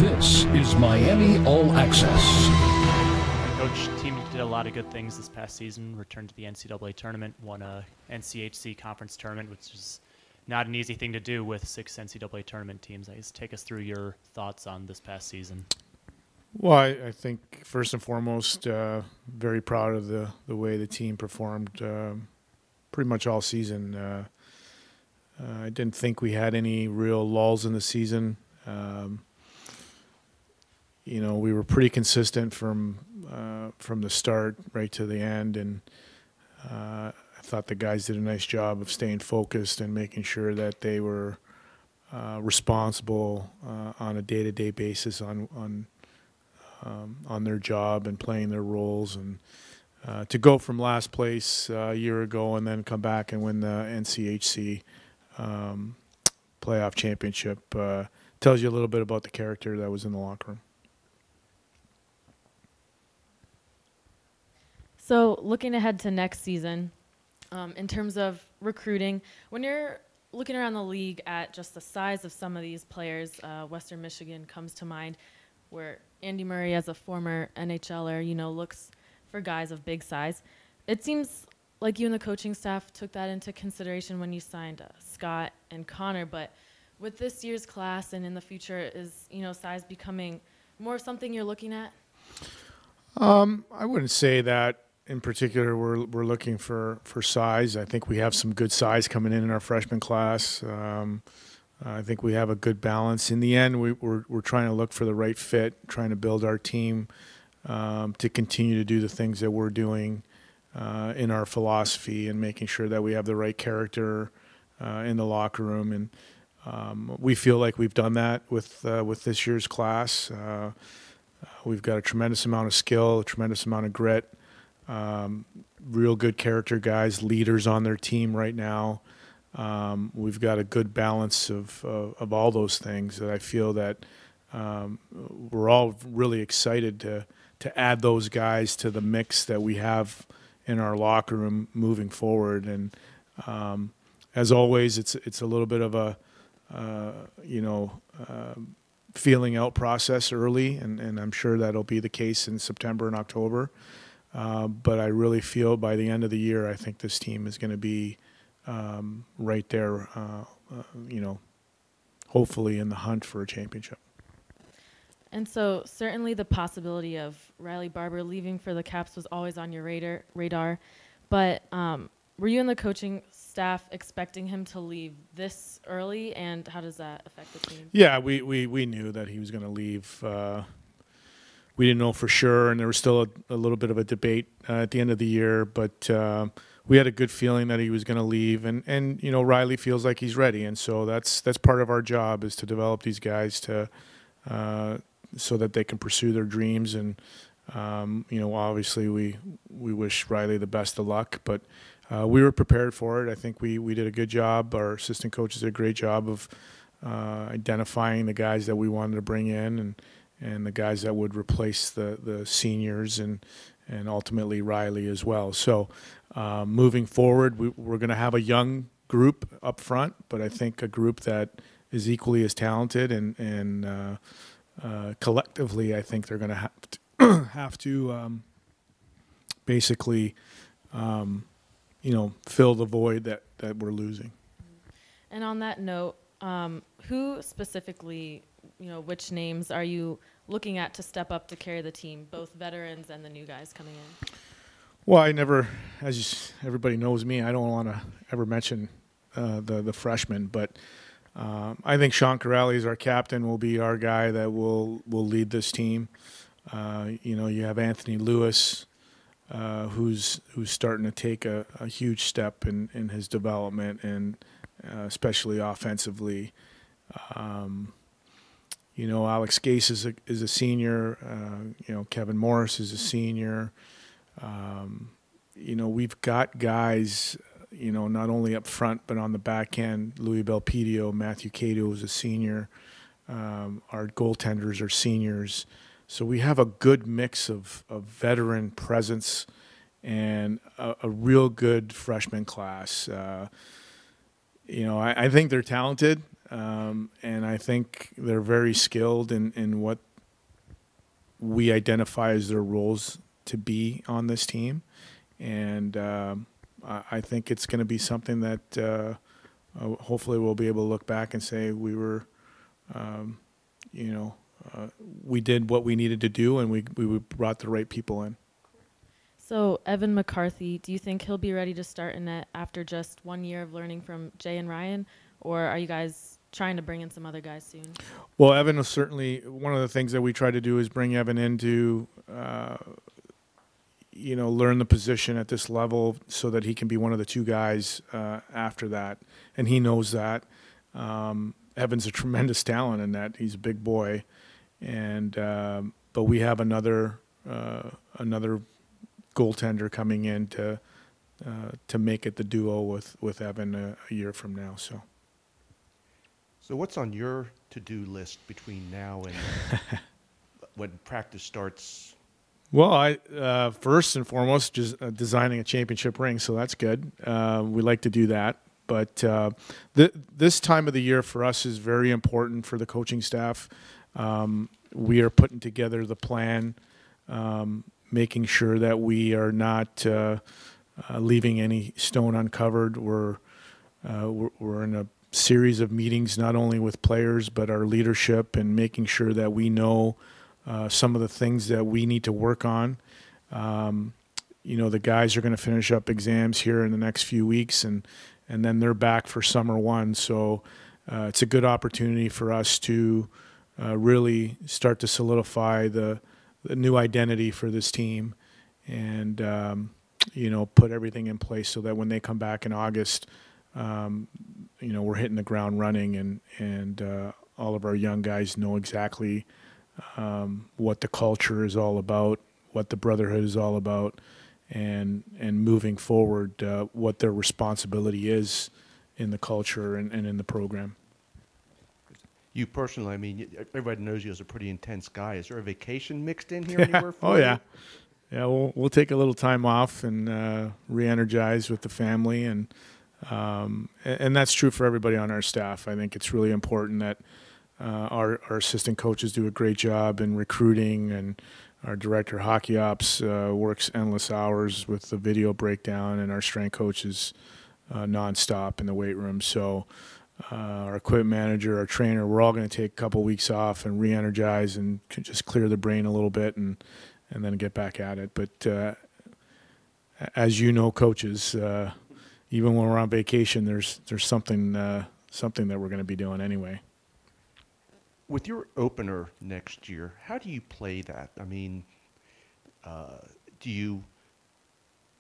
This is Miami All Access. Coach, team did a lot of good things this past season. Returned to the NCAA tournament, won a NCHC conference tournament, which is not an easy thing to do with 6 NCAA tournament teams. I guess take us through your thoughts on this past season. Well, I think first and foremost, very proud of the way the team performed pretty much all season. I didn't think we had any real lulls in the season. We were pretty consistent from the start right to the end, and I thought the guys did a nice job of staying focused and making sure that they were responsible on a day-to-day basis on their job and playing their roles. And to go from last place a year ago and then come back and win the NCHC playoff championship tells you a little bit about the character that was in the locker room. So looking ahead to next season, in terms of recruiting, when you're looking around the league at just the size of some of these players, Western Michigan comes to mind, where Andy Murray, as a former NHLer, looks for guys of big size. It seems like you and the coaching staff took that into consideration when you signed Scott and Connor, but with this year's class and in the future, is size becoming more something you're looking at? I wouldn't say that in particular we're looking for size. I think we have some good size coming in our freshman class. I think we have a good balance. In the end, we're trying to look for the right fit, trying to build our team to continue to do the things that we're doing in our philosophy, and making sure that we have the right character in the locker room. And we feel like we've done that with this year's class. We've got a tremendous amount of skill, a tremendous amount of grit, real good character guys, leaders on their team right now. We've got a good balance of all those things that I feel that we're all really excited to add those guys to the mix that we have in our locker room moving forward. And as always, it's a little bit of a feeling out process early, and I'm sure that'll be the case in September and October. But I really feel by the end of the year, I think this team is going to be right there, hopefully in the hunt for a championship. And so certainly the possibility of Riley Barber leaving for the Caps was always on your radar. But were you and the coaching staff expecting him to leave this early, and how does that affect the team? Yeah, we knew that he was going to leave. We didn't know for sure, and there was still a little bit of a debate at the end of the year, but we had a good feeling that he was going to leave, and Riley feels like he's ready, and so that's part of our job, is to develop these guys to so that they can pursue their dreams. And obviously we wish Riley the best of luck, but we were prepared for it. I think we did a good job. Our assistant coaches did a great job of identifying the guys that we wanted to bring in, and the guys that would replace the seniors, and ultimately Riley as well. So moving forward, we're going to have a young group up front, but I think a group that is equally as talented, and collectively I think they're going to have to basically fill the void that we're losing. And on that note, who specifically, which names are you looking at to step up to carry the team, both veterans and the new guys coming in? Well, as everybody knows me, I don't want to ever mention the freshmen, but I think Shawn Cohen is our captain, will be our guy that will lead this team. You have Anthony Lewis, who's starting to take a huge step in his development, and especially offensively. Alex Gase is a senior. Kevin Morris is a senior. We've got guys, not only up front but on the back end. Louis Belpedio, Matthew Cato is a senior. Our goaltenders are seniors. So we have a good mix of veteran presence and a real good freshman class. I think they're talented. and I think they're very skilled in what we identify as their roles to be on this team. And I think it's going to be something that hopefully we'll be able to look back and say we were, we did what we needed to do, and we brought the right people in. So Evan McCarthy, do you think he'll be ready to start in net after just 1 year of learning from Jay and Ryan, or are you guys trying to bring in some other guys soon? Well, Evan was certainly one of the things that we try to do is bring Evan in to, learn the position at this level so that he can be one of the two guys after that, and he knows that. Evan's a tremendous talent in that. He's a big boy, and but we have another goaltender coming in to make it the duo with Evan a year from now. So what's on your to-do list between now and when practice starts? Well, I first and foremost just designing a championship ring, so that's good. We like to do that, but this time of the year for us is very important for the coaching staff. We are putting together the plan, making sure that we are not leaving any stone uncovered. We're in a series of meetings, not only with players but our leadership, and making sure that we know some of the things that we need to work on. The guys are going to finish up exams here in the next few weeks, and then they're back for summer one. So it's a good opportunity for us to really start to solidify the new identity for this team, and put everything in place so that when they come back in August, we're hitting the ground running, and all of our young guys know exactly what the culture is all about, what the brotherhood is all about, and moving forward, what their responsibility is in the culture and in the program. You personally, I mean, everybody knows you as a pretty intense guy. Is there a vacation mixed in here anywhere for you? Yeah, we'll take a little time off and re-energize with the family, and that's true for everybody on our staff. I think it's really important that our assistant coaches do a great job in recruiting, and our director of hockey ops works endless hours with the video breakdown, and our strength coach is nonstop in the weight room. So our equipment manager, our trainer, we're all going to take a couple weeks off and re-energize and just clear the brain a little bit, and then get back at it. But as you know, coaches, even when we're on vacation, there's something that we're going to be doing anyway. With your opener next year, how do you play that? I mean, do you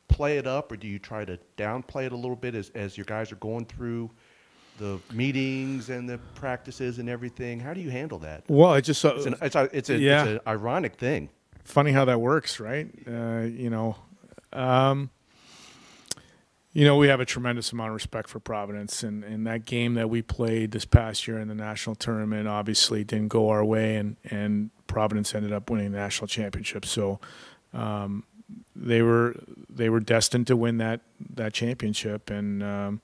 play it up, or do you try to downplay it a little bit as your guys are going through the meetings and the practices and everything? How do you handle that? Well, it's an ironic thing. Funny how that works, right? We have a tremendous amount of respect for Providence, and that game that we played this past year in the national tournament obviously didn't go our way, and Providence ended up winning the national championship. So they were destined to win that championship, and I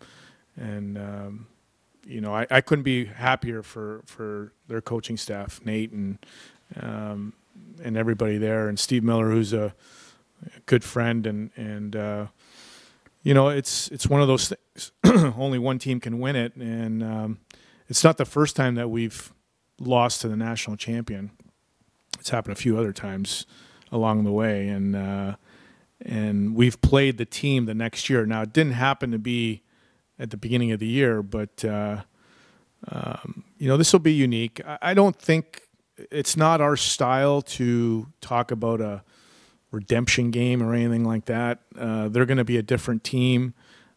couldn't be happier for their coaching staff, Nate and everybody there, and Steve Miller, who's a good friend, and it's one of those things. Only one team can win it, and it's not the first time that we've lost to the national champion. It's happened a few other times along the way, and we've played the team the next year. Now, it didn't happen to be at the beginning of the year, but this will be unique. I don't think it's not our style to talk about a redemption game or anything like that. They're going to be a different team.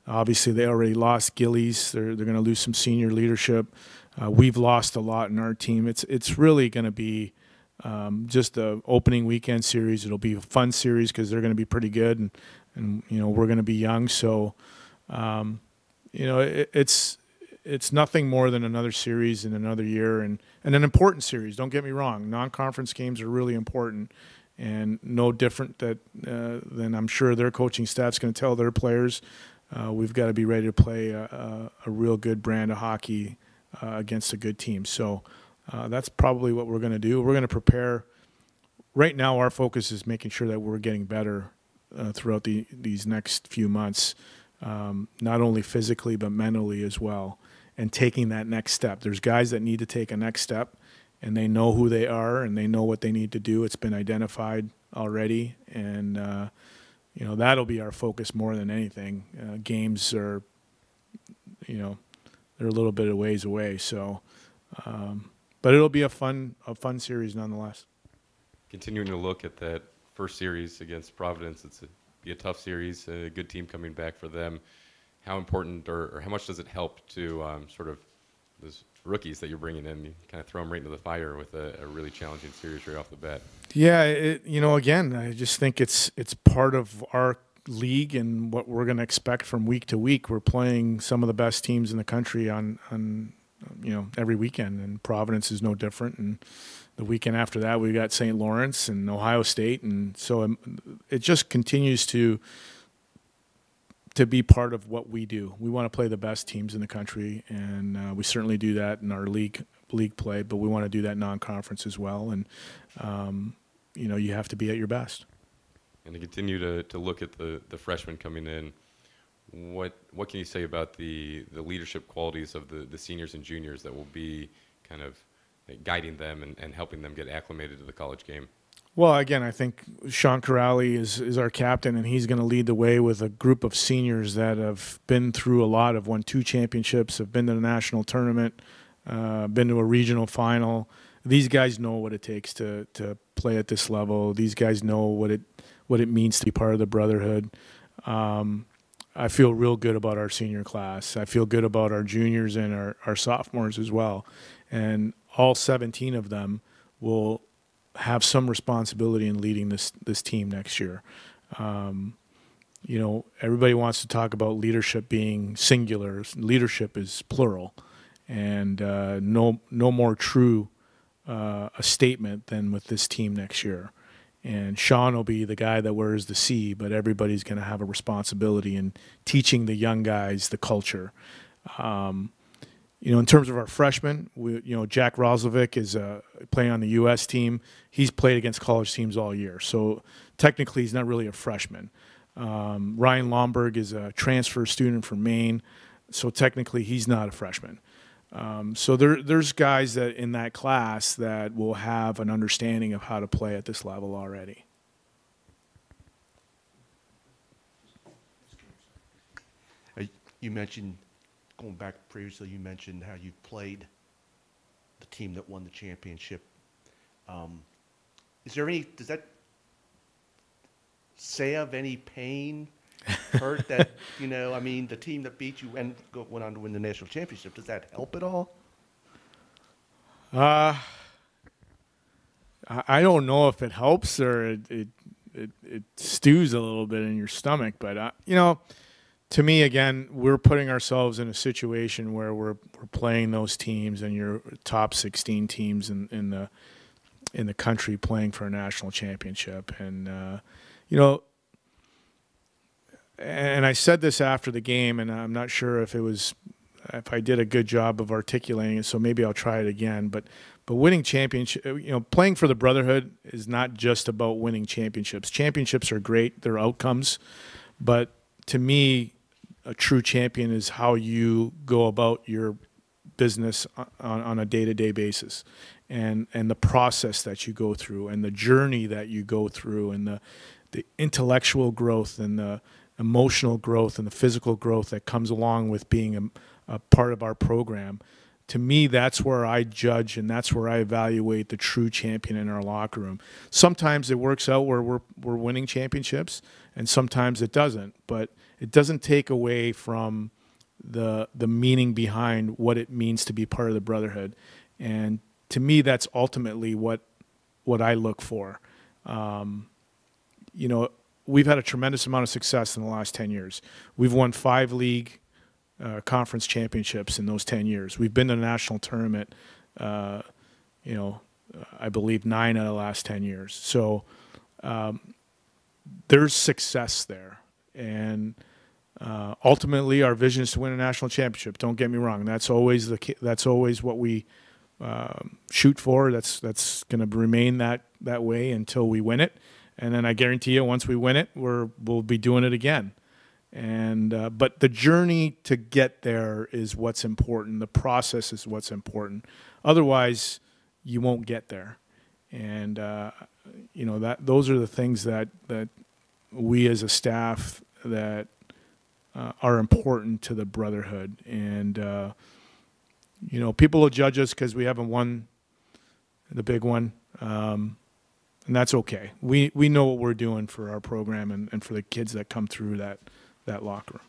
Obviously, they already lost Gillies. They're going to lose some senior leadership. We've lost a lot in our team. It's really going to be just the opening weekend series. It'll be a fun series because they're going to be pretty good, and we're going to be young. So it's nothing more than another series in another year, and an important series. Don't get me wrong. Non-conference games are really important, and no different than I'm sure their coaching staff's going to tell their players. We've got to be ready to play a real good brand of hockey against a good team. So that's probably what we're going to do. We're going to prepare. Right now, our focus is making sure that we're getting better throughout these next few months, not only physically but mentally as well, and taking that next step. There's guys that need to take a next step, and they know who they are and they know what they need to do. It's been identified already, and that'll be our focus more than anything. Games are, they're a little bit of ways away, so but it'll be a fun series nonetheless. Continuing to look at that first series against Providence, be a tough series, a good team coming back for them. How important or how much does it help to sort of those rookies that you're bringing in? You kind of throw them right into the fire with a really challenging series right off the bat. Yeah, again, I just think it's part of our league and what we're going to expect from week to week. We're playing some of the best teams in the country on every weekend, and Providence is no different. And the weekend after that, we got St. Lawrence and Ohio State, and so it just continues to be part of what we do. We want to play the best teams in the country, and we certainly do that in our league play, but we want to do that non-conference as well. And you have to be at your best. And to continue to look at the freshmen coming in, what can you say about the leadership qualities of the seniors and juniors that will be kind of guiding them and helping them get acclimated to the college game? Well, again, I think Shawn Cohen is our captain, and he's going to lead the way with a group of seniors that have been through a lot, have won 2 championships, have been to the national tournament, been to a regional final. These guys know what it takes to play at this level. These guys know what it means to be part of the brotherhood. I feel real good about our senior class. I feel good about our juniors and our sophomores as well. And all 17 of them will have some responsibility in leading this team next year. Everybody wants to talk about leadership being singular. Leadership is plural, and no more true a statement than with this team next year. And Shawn will be the guy that wears the C, but everybody's going to have a responsibility in teaching the young guys the culture. In terms of our freshmen, Jack Roslovic is playing on the U.S. team. He's played against college teams all year, so technically he's not really a freshman. Ryan Lomberg is a transfer student from Maine, so technically he's not a freshman. So there's guys that in that class that will have an understanding of how to play at this level already. You mentioned, going back previously, you mentioned how you played the team that won the championship. Does that salve any pain, hurt that, the team that beat you and went on to win the national championship, does that help at all? I don't know if it helps or it stews a little bit in your stomach, but to me, again, we're putting ourselves in a situation where we're playing those teams, and your top 16 teams in the country playing for a national championship, and and I said this after the game, and I'm not sure if I did a good job of articulating it, so maybe I'll try it again. But winning championship, playing for the brotherhood is not just about winning championships. Championships are great; they're outcomes, but to me, a true champion is how you go about your business on a day-to-day basis, and the process that you go through, and the journey that you go through, and the intellectual growth, and the emotional growth, and the physical growth that comes along with being a part of our program. To me, that's where I judge, and that's where I evaluate the true champion in our locker room. Sometimes it works out where we're winning championships, and sometimes it doesn't. But it doesn't take away from the meaning behind what it means to be part of the brotherhood. And to me, that's ultimately what I look for. We've had a tremendous amount of success in the last 10 years. We've won 5 league conference championships in those 10 years. We've been to the national tournament, I believe 9 out of the last 10 years. So there's success there. And Ultimately, our vision is to win a national championship. Don't get me wrong. That's always what we shoot for. That's going to remain that way until we win it. And then I guarantee you, once we win it, we'll be doing it again. And but the journey to get there is what's important. The process is what's important. Otherwise, you won't get there. And those are the things that we as a staff that are important to the brotherhood. And people will judge us because we haven't won the big one, and that's okay. We know what we're doing for our program and for the kids that come through that locker room.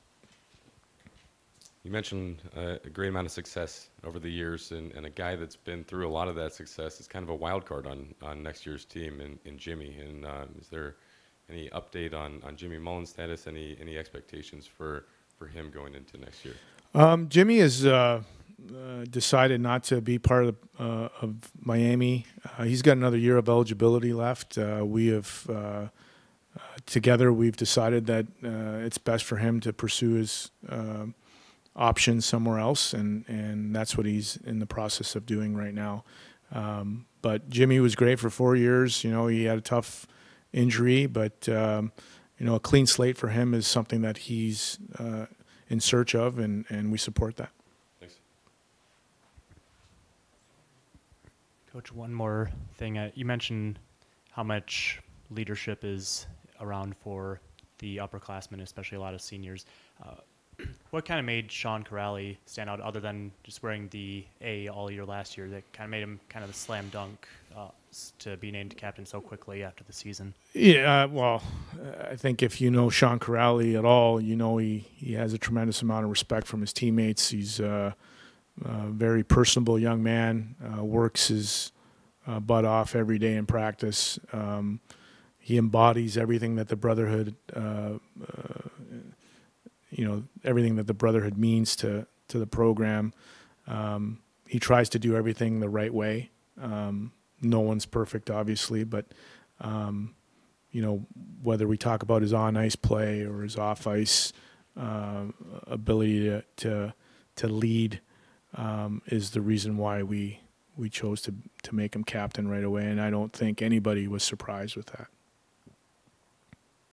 You mentioned a great amount of success over the years, and a guy that's been through a lot of that success is kind of a wild card on next year's team in Jimmy. And is there any update on Jimmy Mullen's status? Any expectations for him going into next year? Jimmy has decided not to be part of Miami. He's got another year of eligibility left. We have together we've decided that it's best for him to pursue his options somewhere else, and that's what he's in the process of doing right now. But Jimmy was great for 4 years. He had a tough injury, but a clean slate for him is something that he's in search of, and we support that. Thanks. Coach, one more thing. You mentioned how much leadership is around for the upperclassmen, especially a lot of seniors. What kind of made Shawn Cohen stand out, other than just wearing the A all year last year, that kind of made him kind of the slam dunk to be named captain so quickly after the season? Yeah, well, I think if you know Shawn Cohen at all, he has a tremendous amount of respect from his teammates. He's a very personable young man, works his butt off every day in practice. He embodies everything that the brotherhood everything that the brotherhood means to the program. He tries to do everything the right way. No one's perfect, obviously, but whether we talk about his on-ice play or his off-ice ability to lead is the reason why we chose to make him captain right away, and I don't think anybody was surprised with that.